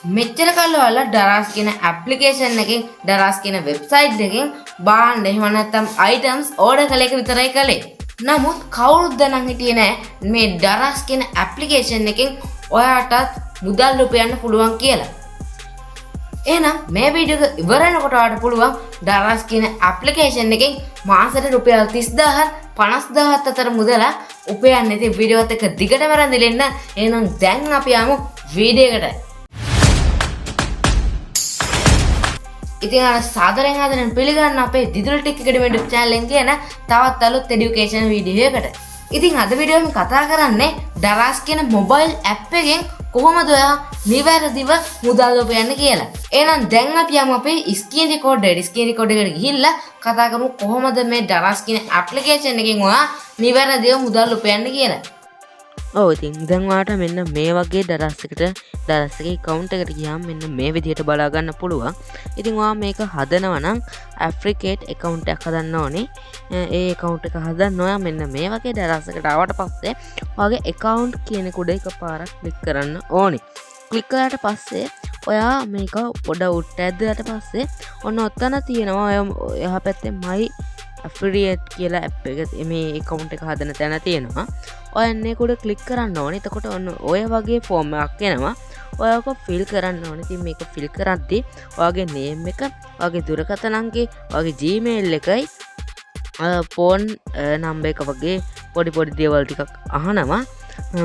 මෙච්චර කල් ඔයාලා ඩරාස් කියන ඇප්ලිකේෂන් එකෙන් ඩරාස් කියන වෙබ්සයිට් එකෙන් බාන්න එහෙම නැත්නම් අයිටම්ස් ඕඩර් කළ එක විතරයි කළේ. නමුත් කවුරුත් දැනන් හිටියේ නෑ මේ ඩරාස් කියන ඇප්ලිකේෂන් එකෙන් ඔයාටත් මුදල් උපයන්න පුළුවන් කියලා. එහෙනම් මේ වීඩියෝ එක ඉවර වෙනකොට ඔයාලට පුළුවන් ඩරාස් කියන ඇප්ලිකේෂන් එකෙන් මාසෙට රුපියල් 30000 50000 අතර මුදල උපයන්න. ඉතින් වීඩියෝවත් එක දිගටම රැඳිලා ඉන්න. එහෙනම් දැන් අපි යමු වීඩියෝ එකට. ඉතින් අර සාදරයෙන් ආදරෙන් පිළිගන්න අපේ දිදුල ටෙක් ඇකඩමි YouTube channel එකෙන් තියෙන තවත් අලුත් এডুকেෂන් වීඩියෝ එකකට. ඉතින් අද වීඩියෝ එකෙන් කතා කරන්නේ ඩරාස් කියන මොබයිල් ඇප් එකෙන් කොහොමද ඔයා නිවැරදිව මුදල් උපයන්නේ කියලා. එහෙනම් දැන් අපි යමු අපේ ස්ක්‍රීන් රෙකෝඩර් එකට ගිහිල්ලා කතා කරමු කොහොමද මේ ඩරාස් කියන ඇප්ලිකේෂන් එකෙන් ඔයා නිවැරදිව මුදල් උපයන්නේ කියලා. ඉතින් දැන් ඔයාලට මෙන්න මේ වගේ ඩරාස් එකේ account එකට ගියාම මෙන්න මේ විදිහට බලා ගන්න පුළුවන්. ඉතින් ඔයා මේක හදනවා නම් Africate account එකක් හදන්න ඕනේ. ඒ account එක හදන්න ඔයා මෙන්න මේ වගේ ඩරාස් එකට ආවට පස්සේ ඔයාගේ account කියන කුඩ එකපාරක් ක්ලික් කරන්න ඕනේ. ක්ලික් කරාට පස්සේ ඔයා මේක පොඩ උඩට ඇද්දාට පස්සේ ඔන්න ඔතන තියෙනවා ඔය එහා පැත්තේ my affiliate කියලා app එක මේ account එක හදන තැන තියෙනවා. ඔය එන්නේ කුඩ ක්ලික් කරන්න ඕනේ. එතකොට ඔන්න ඔය වගේ ෆෝම් එකක් එනවා. ඔයාක ෆිල් කරන්න ඕනේ. ඉතින් මේක ෆිල් කරද්දී ඔයාගේ name එක, ඔයාගේ දුරකථන අංකය, ඔයාගේ Gmail එකයි ෆෝන් නම්බර් එක වගේ පොඩි දේවල් ටිකක් අහනවා.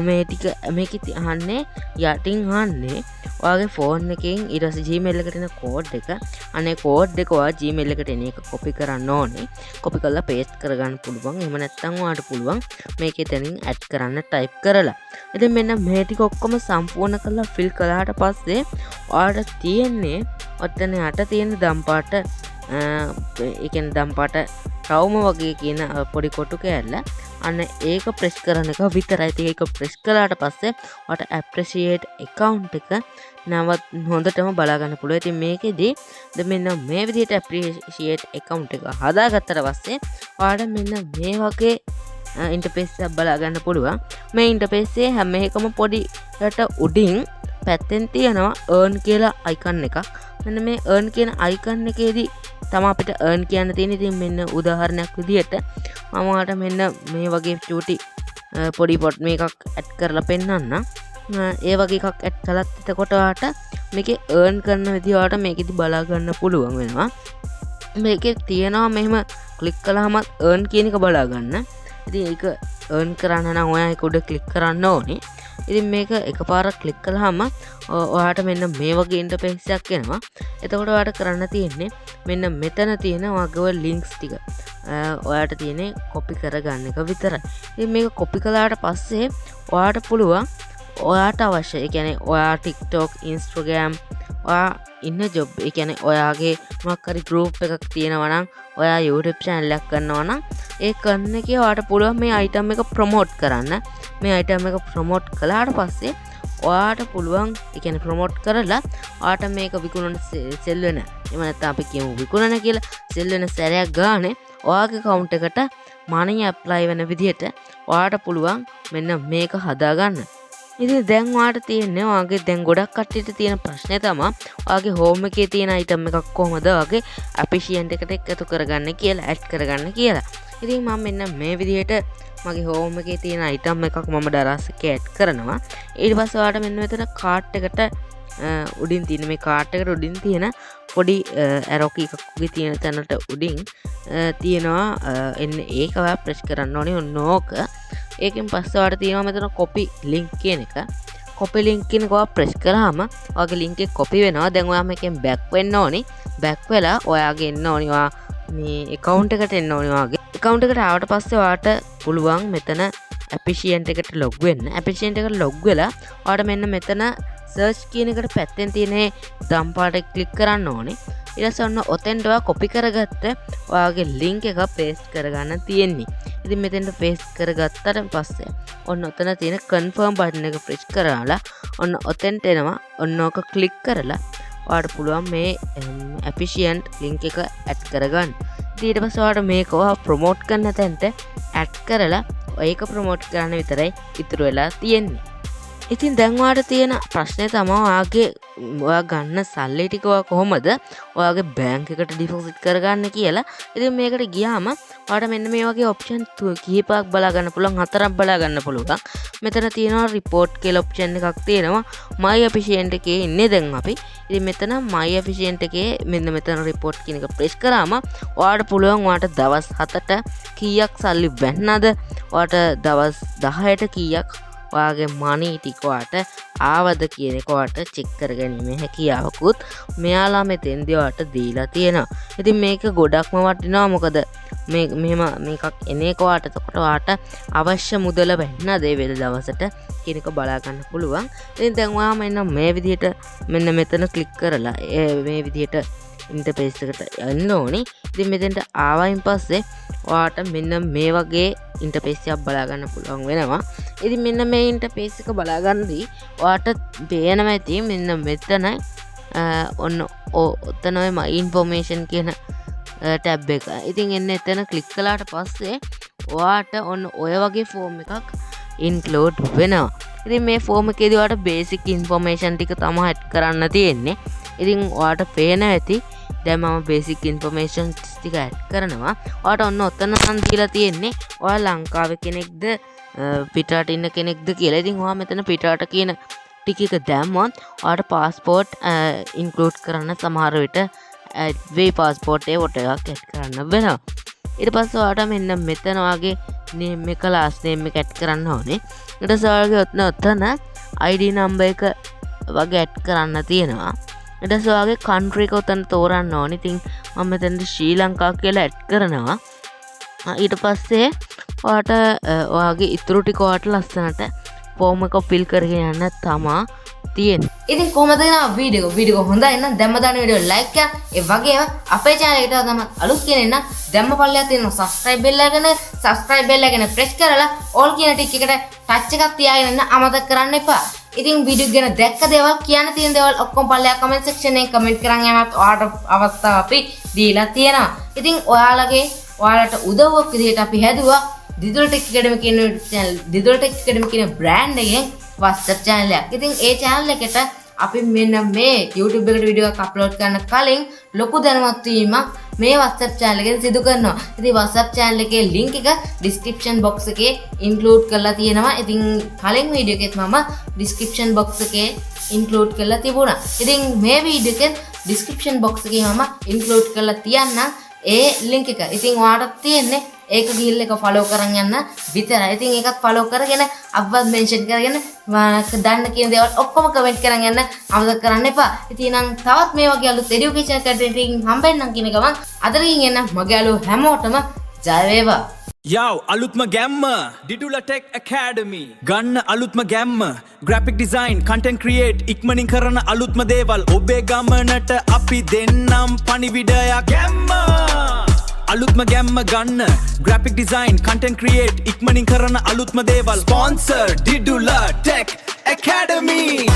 මේ ටික මේකෙත් අහන්නේ යටින් අහන්නේ ඔයාගේ ෆෝන් එකෙන් ඊට පස්සේ Gmail එකට එන කෝඩ් එක. අනේ කෝඩ් එක ඔයා Gmail එකට එන එක කොපි කරන්න ඕනේ. කොපි කරලා පේස්ට් කරගන්න පුළුවන්. එහෙම නැත්නම් ඔයාලට පුළුවන් මේකේ තැනින් ඇඩ් කරන්න ටයිප් කරලා. ඉතින් මෙන්න මේ ටික ඔක්කොම සම්පූර්ණ කරලා ෆිල් කළාට පස්සේ ඔයාලට තියෙන්නේ ඔතන යට තියෙන දම්පාට ඒ කියන්නේ දම්පාට රවුම වගේ කියන පොඩි කොටු කෑල්ල. අන්න ඒක ප්‍රෙස් කරන එක විතරයි. ඒක ප්‍රෙස් කළාට පස්සේ ඔයාලට appreciate account එක නවත් හොඳටම බලා ගන්න පුළුවන්. ඉතින් මේකෙදි මෙන්න මේ විදිහට appreciate account එක හදාගත්තට පස්සේ ඔයාලට මෙන්න මේ වගේ ඉන්ටර්ෆේස් එකක් බලා ගන්න පුළුවන්. මේ ඉන්ටර්ෆේස් එකේ හැම එකම පොඩියට උඩින් පැත්තෙන් තියෙනවා earn කියලා icon එකක්. මෙන්න මේ earn කියන icon එකේදී තමයි අපිට earn කියන්න තියෙන්නේ. ඉතින් මෙන්න උදාහරණයක් විදිහට මම ඔයාලට මෙන්න මේ වගේ චූටි පොඩි පොට් මේකක් ඇඩ් කරලා පෙන්නන්නම්. ඒ වගේ එකක් ඇඩ් කළත් එතකොට ඔයාලට මේකේ earn කරන විදිහ ඔයාලට මේකෙදි බලා ගන්න පුළුවන් වෙනවා. මේකේ තියෙනවා මෙහෙම ක්ලික් කළාම earn කියන එක බලා ගන්න. ඉතින් ඒක earn කරන්න නම් ඔයා ඒක උඩ ක්ලික් කරන්න ඕනේ. ඉතින් මේක එකපාරක් ක්ලික් කළාම ඔයාලට මෙන්න මේ වගේ ඉන්ටර්ෆේස් එකක් එනවා. එතකොට ඔයාලට කරන්න තියෙන්නේ මෙන්න මෙතන තියෙන ඔයගේ ලින්ක්ස් ටික ඔයාලට තියෙන්නේ කොපි කරගන්න එක විතරයි. ඉතින් මේක කොපි කළාට පස්සේ ඔයාලට පුළුවන් ඔයාට අවශ්‍ය ඒ කියන්නේ ඔයා TikTok, Instagram ඔයා ඉන්න ජොබ් ඒ කියන්නේ ඔයාගේ මොකක් හරි group එකක් තියෙනවා නම් ඔයා YouTube channel එකක් කරනවා නම් ඒ කරන එකේ ඔයාට පුළුවන් මේ item එක promote කරන්න. මේ item එක promote කළාට පස්සේ ඔයාට පුළුවන් ඒ කියන්නේ promote කරලා ඔයාට මේක විකුණන sell වෙන. එහෙම නැත්නම් අපි කියමු විකුණන කියලා sell වෙන සැරයක් ගානේ ඔයාගේ account එකට money apply වෙන විදිහට ඔයාට පුළුවන් මෙන්න මේක හදා ගන්න. ඉතින් දැන් ඔයාලට තියෙන්නේ ඔයාගේ දැන් ගොඩක් කට්ටියට තියෙන ප්‍රශ්නේ තමයි ඔයාගේ home එකේ තියෙන item එකක් කොහොමද ඔයාගේ appreciate එකට එකතු කරගන්නේ කියලා add කරගන්න කියලා. ඉතින් මම මෙන්න මේ විදිහට මගේ home එකේ තියෙන item එකක් මම ඩරාස් එකේ add කරනවා. ඊට පස්සේ ඔයාලට මෙන්න මෙතන cart එකට උඩින් තියෙන මේ cart එකට උඩින් තියෙන පොඩි arrow key එකක් වගේ තියෙන තැනට උඩින් තියෙනවා එන්නේ ඒක ඔයා press කරන්න ඕනේ ඔන්න ඕක. ඒකෙන් පස්සේ ඔයාලට තියෙනවා මෙතන copy link කියන එක. copy link කියන එක ඔයා press කරාම ඔයාගේ link එක copy වෙනවා. දැන් ඔයා මේකෙන් back වෙන්න ඕනේ. back වෙලා ඔයාගේ එන්න ඕනේ ඔයා මේ account එකට එන්න ඕනේ ඔයාගේ. account එකට ආවට පස්සේ ඔයාට පුළුවන් මෙතන appreciate එකට log වෙන්න. appreciate එකට log වෙලා ඔයාට මෙන්න මෙතන search කියන එකට පැත්තෙන් තියෙන දම් පාට ක්ලික් කරන්න ඕනේ. ඊට පස්සේ ඔන්න ඔතෙන්ට ඔයා copy කරගත්ත ඔයාගේ link එක paste කරගන්න තියෙන්නේ. ඉතින් මෙතෙන්ට paste කරගත්තට පස්සේ ඔන්න ඔතන තියෙන confirm button එක press කරලා ඔන්න ඔතෙන්ට එනවා. ඔන්න ඕක click කරලා ඔයාලට පුළුවන් මේ efficient link එක add කරගන්න. ඊට පස්සේ ඔයාලට මේක ඔයා promote කරන තැනට add කරලා ඒක promote කරන්න විතරයි ඉතුරු වෙලා තියෙන්නේ. ඉතින් දැන් ඔයාලට තියෙන ප්‍රශ්නේ තමයි ඔයාගේ ඔයා ගන්න සල්ලි ටික ඔයා කොහොමද ඔයාගේ බැංක් එකට ඩිපොසිට් කරගන්නේ කියලා. ඉතින් මේකට ගියාම ඔයාලට මෙන්න මේ වගේ ඔප්ෂන් කිහිපයක් බලා ගන්න පුළුවන්, 4ක් බලා ගන්න පුළුවන්. මෙතන තියෙනවා report කියලා ඔප්ෂන් එකක් තියෙනවා. my efficient එකේ ඉන්නේ දැන් අපි. ඉතින් මෙතන my efficient එකේ මෙන්න මෙතන report කියන එක ප්‍රෙස් කරාම ඔයාලට පුළුවන් ඔයාලට දවස් 7ට කීයක් සල්ලි වැන්නද, ඔයාලට දවස් 10ට කීයක් ඔයාගේ මනි ටික ඔයාලට ආවද කියන එක ඔයාලට චෙක් කරගැනීමේ හැකියාවකුත් මෙයාලා මෙතෙන්දී ඔයාලට දීලා තියෙනවා. ඉතින් මේක ගොඩක්ම වටිනවා. මොකද මෙහෙම මේකක් එන එක ඔයාලට එතකොට ඔයාලට අවශ්‍ය මුදල වෙන්නද ඒ වෙල දවසට කියන එක බලා ගන්න පුළුවන්. ඉතින් දැන් ඔයා මෙන්න මේ විදිහට මෙන්න මෙතන ක්ලික් කරලා මේ විදිහට ඉන්ටර්ෆේස් එකට යන්න ඕනේ. ඉතින් මෙතෙන්ට ආවයින් පස්සේ ඔයාලට මෙන්න මේ වගේ ඉන්ටර්ෆේස් එකක් බලා ගන්න පුළුවන් වෙනවා. ඉතින් මෙන්න මේ ඉන්ටර්ෆේස් එක බලා ගන්නදී ඔයාලට පේනවා ඇති මෙන්න මෙතන ඔන්න ඔතන my information කියන ටැබ් එක. ඉතින් එන්න එතන ක්ලික් කළාට පස්සේ ඔයාලට ඔන්න ඔය වගේ ෆෝම් එකක් ඉන්ක්ලූඩ් වෙනවා. ඉතින් මේ ෆෝම් එකේදී ඔයාලට බේසික් ඉන්ෆෝමේෂන් ටික තමයි ඇඩ් කරන්න තියෙන්නේ. ඉතින් ඔයාලට පේනවා ඇති දැන් මම බේසික් ඉන්ෆෝමේෂන් ටික ඇඩ් කරනවා. ඔයාලට ඔන්න ඔතන නම් දීලා තියෙන්නේ ඔයා ලංකාවේ කෙනෙක්ද පිටරට ඉන්න කෙනෙක්ද කියලා. ඉතින් ඔයා මෙතන පිටරට කියන ටික එක දැම්මොත් ඔයාලට පාස්පෝර්ට් ඉන්ක්ලූඩ් කරන්න සමහර විට වේ පාස්පෝර්ට් ඒ ෆොටෝ එකක් ඇඩ් කරන්න වෙනවා. ඊට පස්සේ ඔයාලට මෙන්න මෙතන ඔයාගේ නේම් එක ලාස්ට් නේම් එක ඇඩ් කරන්න ඕනේ. ඊට පස්සේ ඔයාලගේ ඔතන ID නම්බර් එක වගේ ඇඩ් කරන්න තියෙනවා. ඊට පස්සේ ඔයාගේ කන්ට්‍රි එක උතන තෝරන්න ඕනේ. ඉතින් මම මෙතනදී ශ්‍රී ලංකා කියලා ඇඩ් කරනවා. ඊට පස්සේ ඔයාට ඔයාගේ ඉතුරු ටික ඔයාට ලස්සනට ෆෝම් එක ෆිල් කරගෙන යන්න තමා තියෙන්නේ. ඉතින් කොහමද නේද වීඩියෝ හොඳයි නම් දැම්ම දාන වීඩියෝ ලයික් කරලා ඒ වගේම අපේ channel එකට තම අලුත් කෙනෙක් නම් දැම්ම පල්ලෙහා තියෙන subscribe bell එකන press කරලා all කියන ටික එකට touch එකක් තියාගෙන ඉන්න අමතක කරන්න එපා. ඉතින් වීඩියෝ ගැන දැක්ක දේවල් කියන්න තියෙන දේවල් ඔක්කොම පල්ලෙහා comment section එකේ comment කරන් යනත් ඔයාලට අවස්ථාව අපි දීලා තියෙනවා. ඉතින් ඔයාලට උදව්වක් විදිහට අපි හැදුවා Digital Tech Academy කියන channel Digital Tech Academy කියන brand එකෙන් WhatsApp channel එකක්. ඉතින් ඒ channel එකට අපි මෙන්න මේ YouTube එකට වීඩියෝ එකක් අප්ලෝඩ් කරන්න කලින් ලොකු දැනුවත් වීමක් මේ WhatsApp channel එකෙන් සිදු කරනවා. ඉතින් WhatsApp channel එකේ link එක description box එකේ include කරලා තියෙනවා. ඉතින් කලින් වීඩියෝ එකෙත් මම description box එකේ include කරලා තිබුණා. ඉතින් මේ වීඩියෝ එකෙන් description box එකේ මම include කරලා තියන්නම් ඒ link එක. ඉතින් ඔයාලට තියෙන්නේ ඒක ගිහිල්ලා එක follow කරන් යන්න විතරයි. ඉතින් ඒකත් follow කරගෙන අපවත් mention කරගෙන දන්න කියන දේවල් ඔක්කොම comment කරන් යන්න අමතක කරන්න එපා. ඉතින් නම් තවත් මේ වගේ අලුත් education content එකකින් හම්බෙන්නම් කියන එක මම අදකින් එන්න මගේ අලුත් හැමෝටම ජය වේවා. Yow, alutma gamma, Didula Tech Academy. Ganna alutma gamma, graphic design, content create, ikmanin karana alutma deval. Obbe gamanata api dennam panividaya gamma. Alutma gamma ganna, graphic design, content create, ikmanin karana alutma deval. Sponsor Didula Tech Academy.